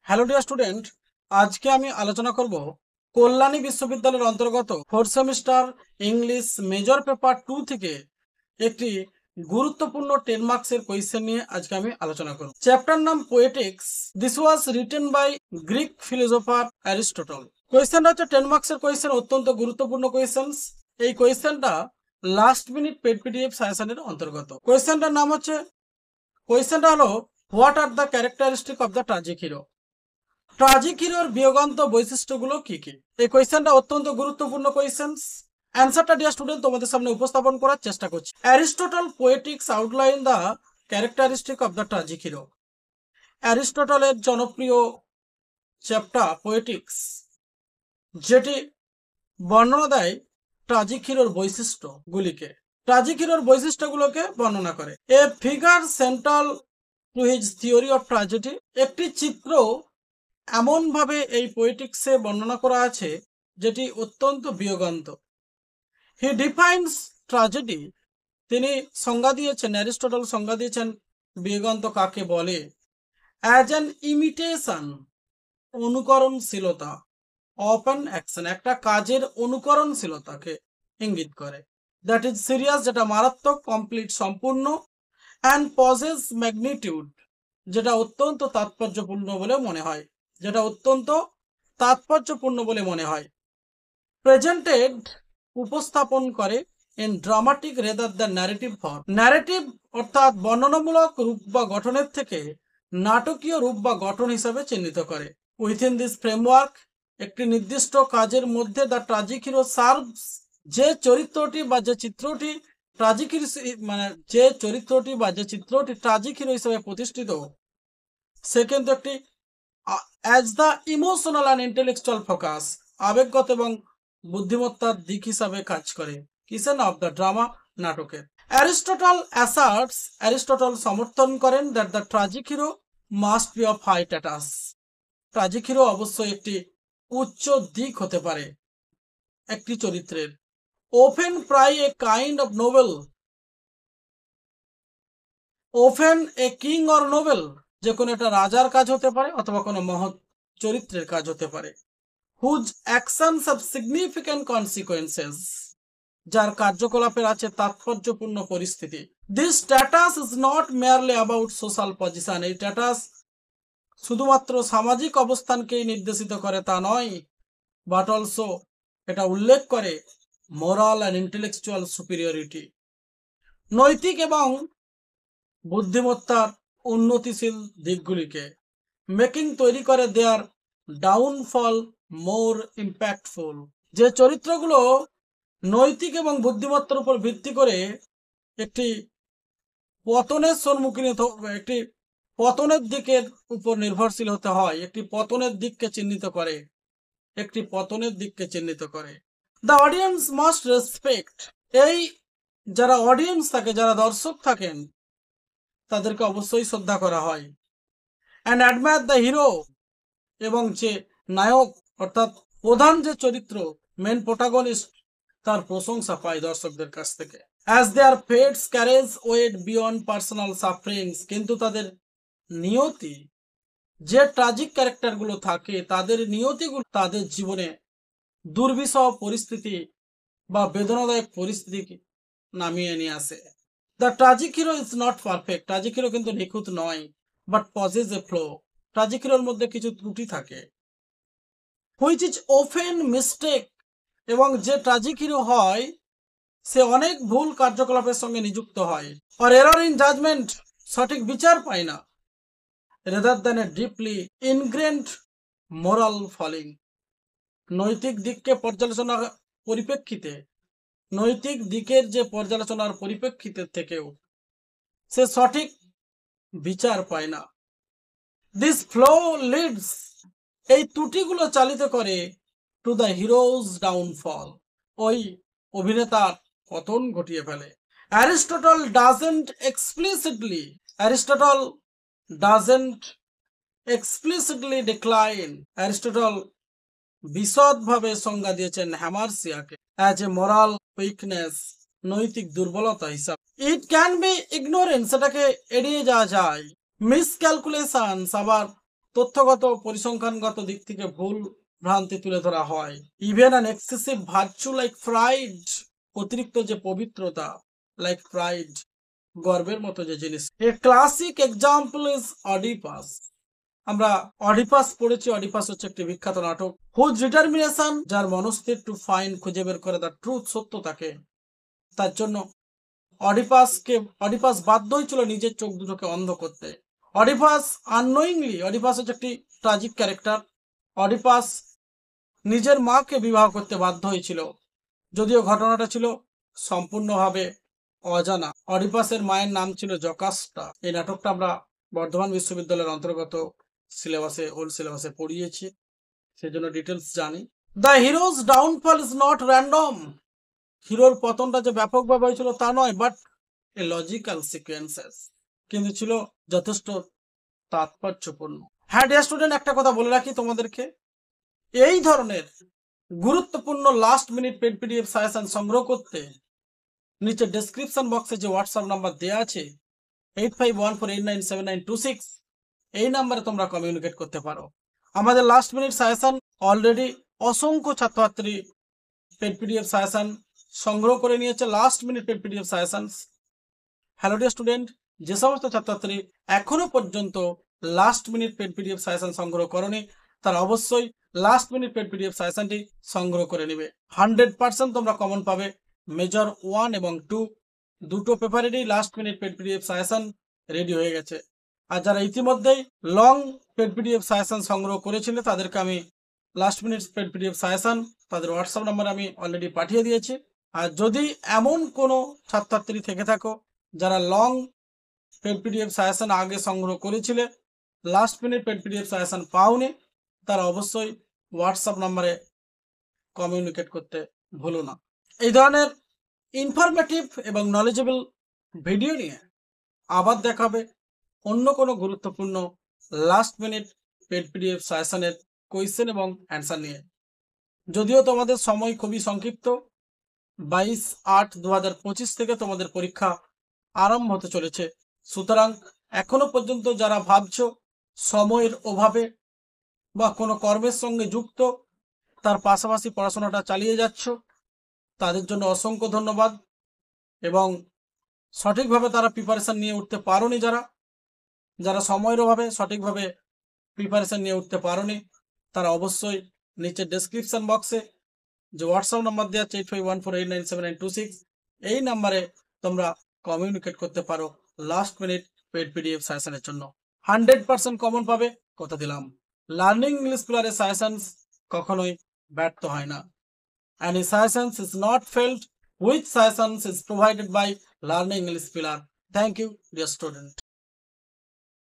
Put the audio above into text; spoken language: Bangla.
হ্যালো ডিয়ার স্টুডেন্ট, আজকে আমি আলোচনা করব কল্যাণী বিশ্ববিদ্যালয়ের অন্তর্গত 4th semester English major paper 2 থেকে একটি গুরুত্বপূর্ণ 10 মার্কসের কোয়েশ্চেন নিয়ে আজকে আমি আলোচনা করব। চ্যাপ্টার নাম poetics. This was written by Greek philosopher Aristotle. কোয়েশ্চেনটা হচ্ছে 10 মার্কসের কোয়েশ্চেন, অত্যন্ত গুরুত্বপূর্ণ কোয়েশ্চেন্স। এই কোয়েশ্চেনটা লাস্ট মিনিট পেড পিডিএফ সাজেশনের অন্তর্গত। কোয়েশ্চেনটার নাম হচ্ছে, কোয়েশ্চেনটা হলো, what are the characteristic of the tragic hero. Tragic হিরোর বিয়োগান্ত বৈশিষ্ট্যগুলো কি কি? এই কোয়েশ্চেনটা অত্যন্ত গুরুত্বপূর্ণ কোয়েশ্চেন্স। অ্যান্সারটা ডিয়ার স্টুডেন্ট তোমাদের সামনে উপস্থাপন করার চেষ্টা করছি। Aristotle Poetics outline the characteristic of the tragic hero. অ্যারিস্টটলের জনপ্রিয় চ্যাপ্টার পোয়েটিক্স, যেটি বর্ণনা দেয় ট্রাজিক হিরোর বৈশিষ্ট্যগুলিকে, ট্রাজিক হিরোর বৈশিষ্ট্যগুলোকে বর্ণনা করে। এ figure central to his theory of tragedy. একটি চিত্র এমনভাবে এই পোয়েটিক্সে বর্ণনা করা আছে যেটি অত্যন্ত বিয়োগান্ত। হি ডিফাইন্স ট্র্যাজেডি। তিনি সংজ্ঞা দিয়েছেন, অ্যারিস্টটল সংজ্ঞা দিয়েছেন বিয়োগান্ত কাকে বলে। অ্যাজ অ্যান ইমিটেশন, অনুকরণশীলতা, অফ অ্যান অ্যাকশন, একটা কাজের অনুকরণশীলতাকে ইঙ্গিত করে। দ্যাট ইজ সিরিয়াস, যেটা মারাত্মক, কমপ্লিট, সম্পূর্ণ, অ্যান্ড পজেস ম্যাগনিটিউড, যেটা অত্যন্ত তাৎপর্যপূর্ণ বলে মনে হয়, যেটা অত্যন্ত তাৎপর্যপূর্ণ বলে মনে হয়। প্রেজেন্টেড, উপস্থাপন করে, in dramatic rather the narrative form. Narrative অর্থাৎ বর্ণনামূলক রূপ বা গঠনের থেকে নাটকীয় রূপ বা গঠন হিসাবে চিহ্নিত করে। উইথিন দিস ফ্রেমওয়ার্ক, একটি নির্দিষ্ট কাজের মধ্যে দ্য ট্রাজিক হিরো সার্ভস, যে চরিত্রটি বা যে চিত্রটি ট্রাজিক হিরো, মানে যে চরিত্রটি বা যে চিত্রটি ট্রাজিক হিরো হিসেবে প্রতিষ্ঠিত, সে কিন্তু একটি as the emotional and intellectual focus, আবেগগত এবং বুদ্ধিমত্তার দিক হিসাবে কাজ করে। কিসেন? অফ দ্য ড্রামা, নাটকের। অ্যারিস্টটল অ্যাসার্টস, অ্যারিস্টটল সমর্থন করেন that the tragic hero must be of high status. Tragic hero অবশ্যই একটি উচ্চ দিক হতে পারে একটি চরিত্রের। ওফেন প্রায় a kind of Nobel, often a king or Nobel, যে কোনো একটা রাজার কাজ হতে পারে অথবা কোনো মহৎ চরিত্রের কাজ হতে পারে। Whose actions have significant consequences, যার কার্যকলাপের আছে তাৎপর্যপূর্ণ পরিস্থিতি। This status is not merely about social position. এই স্ট্যাটাস শুধুমাত্র সামাজিক অবস্থানকেই নির্দেশিত করে তা নয়, বাট অলসো এটা উল্লেখ করে মোরাল অ্যান্ড ইন্টেলেকচুয়াল সুপিরিয়রিটি, নৈতিক এবং বুদ্ধিমত্তার উন্নতিশীল দিকগুলিকে। মেকিং, তৈরি করে দেয়ার ডাউনফল মোর ইম্প্যাক্টফুল। যে চরিত্রগুলো নৈতিক এবং বুদ্ধিমত্তার উপর ভিত্তি করে একটি পতনের সম্মুখীন, একটি পতনের দিকের উপর নির্ভরশীল হতে হয়, একটি পতনের দিককে চিহ্নিত করে, একটি পতনের দিককে চিহ্নিত করে। The audience must respect. এই যারা অডিয়েন্স থাকে, যারা দর্শক থাকেন, তাদেরকে অবশ্যই শ্রদ্ধা করা হয়। অ্যান্ড অ্যাডমায়ার দ্য হিরো, এবং যে নায়ক অর্থাৎ প্রধান যে চরিত্র, মেন প্রোটাগনিস্ট, তার প্রশংসা পায় দর্শকদের কাছ থেকে। As their fates carry weight beyond personal sufferings. কিন্তু তাদের নিয়তি, যে ট্রাজিক ক্যারেক্টারগুলো থাকে, তাদের নিয়তিগুলো তাদের জীবনে দুর্বিষহ পরিস্থিতি বা বেদনাদায়ক পরিস্থিতি নামিয়ে নিয়ে আসে। The tragic hero is not perfect. Tragic hero কিন্তু নিখুঁত নয়, but possess a flaw. Tragic হিরোর মধ্যে কিছু ত্রুটি থাকে। হুইচ ইজ অফেন মিস্টেক, এবং যে ট্রাজিক হিরো হয় সে অনেক ভুল কার্যকলাপের সঙ্গে নিযুক্ত হয়। আর এরর ইন জাজমেন্ট, সঠিক বিচার পায় না। Rather than a deeply ইনগ্রেন্ড moral falling, নৈতিক দিককে পর্যালোচনা পরিপ্রেক্ষিতে, নৈতিক দিকের যে পর্যালোচনার পরিপ্রেক্ষিতে থেকেও সে সঠিক বিচার পায় না। দিস ফ্লো লিডস, এই ত্রুটিগুলো চালিত করে টু দ্য হিরোজ ডাউনফল, ওই অভিনেতার পতন ঘটিয়ে ফেলে। Aristotle doesn't explicitly, Aristotle doesn't explicitly decline, Aristotle বিশদভাবে সংজ্ঞা দিয়েছেন হ্যামার্সিয়াকে অ্যাজ এ মোরাল উইকনেস, নৈতিক দুর্বলতা হিসাবে। ইট ক্যান বি ইগনোরেন্স, সেটাকে এড়িয়ে যাওয়া যায়। মিসক্যালকুলেশনস, আবার তথ্যগত পরিসংখ্যানগত দিক থেকে ভুল ভ্রান্তি তুলে ধরা হয়। Even an excessive virtue like pride, অতিরিক্ত যে পবিত্রতা, লাইক প্রাইড, গর্বের মতো যে জিনিস। এ ক্লাসিক এক্সাম্পল ইজ অডিপাস। আমরা অডিপাস পড়েছি। অডিপাস হচ্ছে একটি বিখ্যাত নাটক। হুজ ডিটারমিনেশন, যার মনস্থির টু ফাইন্ড, খুঁজে বের করে দ্য ট্রুথ, সত্যতাকে। তার জন্য অডিপাস বাধ্য হয়েছিল নিজের চোখ দুটোকে অন্ধ করতে। অডিপাস আননোয়িংলি, অডিপাস হচ্ছে একটি ট্রাজিক ক্যারেক্টার। অডিপাস নিজের মাকে বিবাহ করতে বাধ্য হয়েছিল, যদিও ঘটনাটা ছিল সম্পূর্ণভাবে অজানা। অডিপাসের মায়ের নাম ছিল জকাস্টা। এই নাটকটা আমরা বর্ধমান বিশ্ববিদ্যালয়ের অন্তর্গত সিলেবাসে, ওল্ড সিলেবাসে পড়িয়েছি, সেজন্য ডিটেলস জানি। The heroes downfall is not random. হিরোর পতনটা যে ব্যাপকভাবে হয়েছিল তা নয়, বাট এ লজিক্যাল সিকোয়েন্সেস, কিন্তু ছিল যথেষ্ট তাৎপর্যপূর্ণ। হ্যাঁ ডিয়ার স্টুডেন্ট, একটা কথা বলে রাখি তোমাদেরকে, এই ধরনের গুরুত্বপূর্ণ last minute paid PDF suggestion সংগ্রহ করতে নিচে ডেসক্রিপশন বক্সে যে হোয়াটসঅ্যাপ নাম্বার দেওয়া আছে 8514897926, এই নাম্বারে তোমরা কমিউনিকেট করতে পারো। আমাদের লাস্ট মিনিট সাজেশন অলরেডি অসংখ্য ছাত্রছাত্রী পেড পিডিএফ সাজেশন সংগ্রহ করে নিয়েছে। Last minute paid PDF suggestion. Hello dear student, যে সমস্ত ছাত্রছাত্রী এখনো পর্যন্ত last minute paid PDF suggestion সংগ্রহ করনি, তারা অবশ্যই লাস্ট মিনিট পেড পিডিএফ সাজেশনটি সংগ্রহ করে নেবে। 100% তোমরা কমন পাবে। মেজর 1 এবং 2 দুটো পেপারেরই last minute paid PDF suggestion ready হয়ে গেছে। আর যারা ইতিমধ্যেই লং পেড পিডিএফ সাজেশন সংগ্রহ করেছিল, তাদেরকে আমি last minute paid PDF suggestion তাদের হোয়াটসঅ্যাপ নাম্বার আমি অলরেডি পাঠিয়ে দিয়েছি। আর যদি এমন কোনো ছাত্রছাত্রী থেকে থাকো যারা লং পেড পিডিএফ সাজেশন আগে সংগ্রহ করেছিলে, last minute paid PDF suggestion পাওনি, তারা অবশ্যই হোয়াটসঅ্যাপ নাম্বারে কমিউনিকেট করতে ভুলো না। এই ধরনের ইনফরমেটিভ এবং নলেজেবল ভিডিও নিয়ে আবার দেখাবে অন্য কোনো গুরুত্বপূর্ণ লাস্ট মিনিট পেড পিডিএফ সাজেশনের কোয়েশ্চেন এবং অ্যান্সার নিয়ে। যদিও তোমাদের সময় খুবই সংক্ষিপ্ত, 22/8/2025 থেকে তোমাদের পরীক্ষা আরম্ভ হতে চলেছে। সুতরাং এখনো পর্যন্ত যারা ভাবছো সময়ের অভাবে বা কোনো কর্মের সঙ্গে যুক্ত, তার পাশাপাশি পড়াশোনাটা চালিয়ে যাচ্ছ, তাদের জন্য অসংখ্য ধন্যবাদ। এবং সঠিকভাবে তারা প্রিপারেশন নিয়ে উঠতে পারোনি, যারা সময়ের অভাবে সঠিকভাবে প্রিপারেশন নিয়ে উঠতে পারোনি, তারা অবশ্যই নিচে ডেসক্রিপশন বক্সে যে হোয়াটসঅ্যাপ নাম্বার দেওয়া আছে 8514897926, এই নাম্বারে তোমরা কমিউনিকেট করতে পারো লাস্ট মিনিট পেড পিডিএফ সাজেশনের জন্য। 100% কমন পাবে, কথা দিলাম। লার্নিং ইংলিশ পিলারের সাজেশনস কখনোই ব্যর্থ হয় না। Any suggestions is not failed, which suggestions is provided by Learning English Pillar. Thank you, dear student.